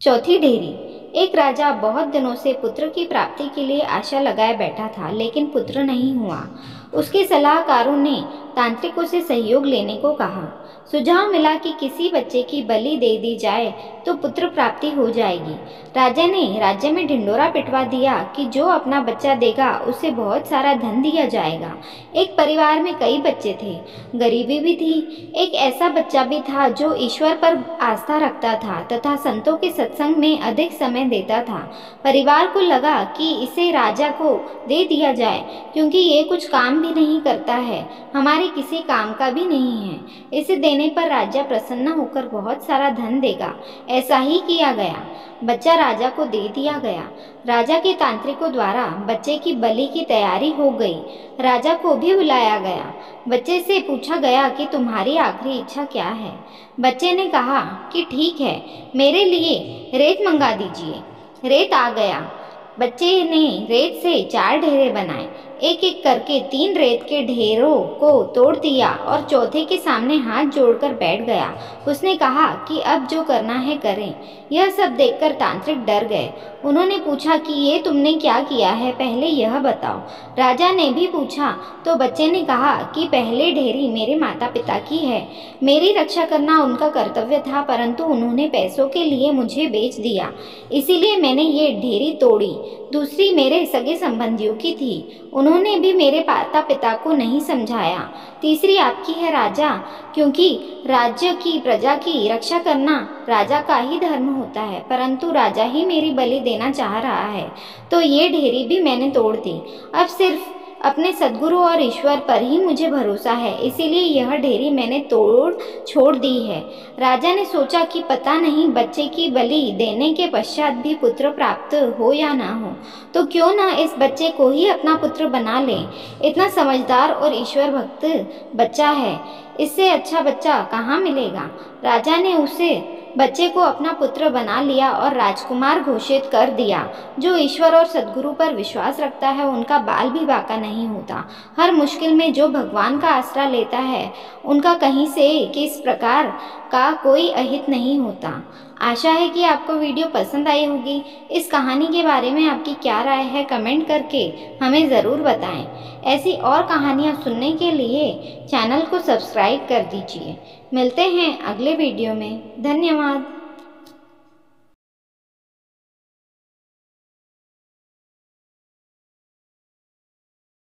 चौथी ढेरी। एक राजा बहुत दिनों से पुत्र की प्राप्ति के लिए आशा लगाए बैठा था, लेकिन पुत्र नहीं हुआ। उसके सलाहकारों ने तांत्रिकों से सहयोग लेने को कहा। सुझाव मिला कि किसी बच्चे की बलि दे दी जाए तो पुत्र प्राप्ति हो जाएगी। राजा ने राज्य में ढिंडोरा पिटवा दिया कि जो अपना बच्चा देगा उसे बहुत सारा धन दिया जाएगा। एक परिवार में कई बच्चे थे, गरीबी भी थी। एक ऐसा बच्चा भी था जो ईश्वर पर आस्था रखता था तथा संतों के सत्संग में अधिक समय देता था। परिवार को लगा कि इसे राजा को दे दिया जाए, क्योंकि ये कुछ काम भी नहीं करता है, हमारे किसी काम का भी नहीं है। इसे देने पर राजा प्रसन्न होकर बहुत सारा धन देगा। ऐसा ही किया गया। बच्चा राजा को दे दिया गया। राजा के तांत्रिकों द्वारा बच्चे की बलि की तैयारी हो गई। राजा को भी बुलाया गया। बच्चे से पूछा गया कि तुम्हारी आखिरी इच्छा क्या है। बच्चे ने कहा कि ठीक है, मेरे लिए रेत मंगा दीजिए। रेत आ गया। बच्चे ने रेत से 4 ढेरे बनाए। एक एक करके 3 रेत के ढेरों को तोड़ दिया और चौथे के सामने हाथ जोड़कर बैठ गया। उसने कहा कि अब जो करना है करें। यह सब देखकर तांत्रिक डर गए। उन्होंने पूछा कि ये तुमने क्या किया है, पहले यह बताओ। राजा ने भी पूछा तो बच्चे ने कहा कि पहले ढेरी मेरे माता पिता की है। मेरी रक्षा करना उनका कर्तव्य था, परंतु उन्होंने पैसों के लिए मुझे बेच दिया, इसीलिए मैंने ये ढेरी तोड़ी। दूसरी मेरे सगे संबंधियों की थी, उन्होंने भी मेरे माता पिता को नहीं समझाया। तीसरी आपकी है राजा, क्योंकि राज्य की प्रजा की रक्षा करना राजा का ही धर्म होता है, परंतु राजा ही मेरी बलि देना चाह रहा है, तो ये ढेरी भी मैंने तोड़ दी। अब सिर्फ अपने सद्गुरु और ईश्वर पर ही मुझे भरोसा है, इसीलिए यह ढेरी मैंने तोड़ छोड़ दी है। राजा ने सोचा कि पता नहीं बच्चे की बलि देने के पश्चात भी पुत्र प्राप्त हो या ना हो, तो क्यों ना इस बच्चे को ही अपना पुत्र बना ले। इतना समझदार और ईश्वर भक्त बच्चा है, इससे अच्छा बच्चा कहाँ मिलेगा। राजा ने उसे बच्चे को अपना पुत्र बना लिया और राजकुमार घोषित कर दिया। जो ईश्वर और सद्गुरु पर विश्वास रखता है, उनका बाल भी बांका नहीं होता। हर मुश्किल में जो भगवान का आसरा लेता है, उनका कहीं से किस प्रकार का कोई अहित नहीं होता। आशा है कि आपको वीडियो पसंद आई होगी। इस कहानी के बारे में आपकी क्या राय है, कमेंट करके हमें ज़रूर बताएं। ऐसी और कहानियाँ सुनने के लिए चैनल को सब्सक्राइब कर दीजिए। मिलते हैं अगले वीडियो में। धन्यवाद।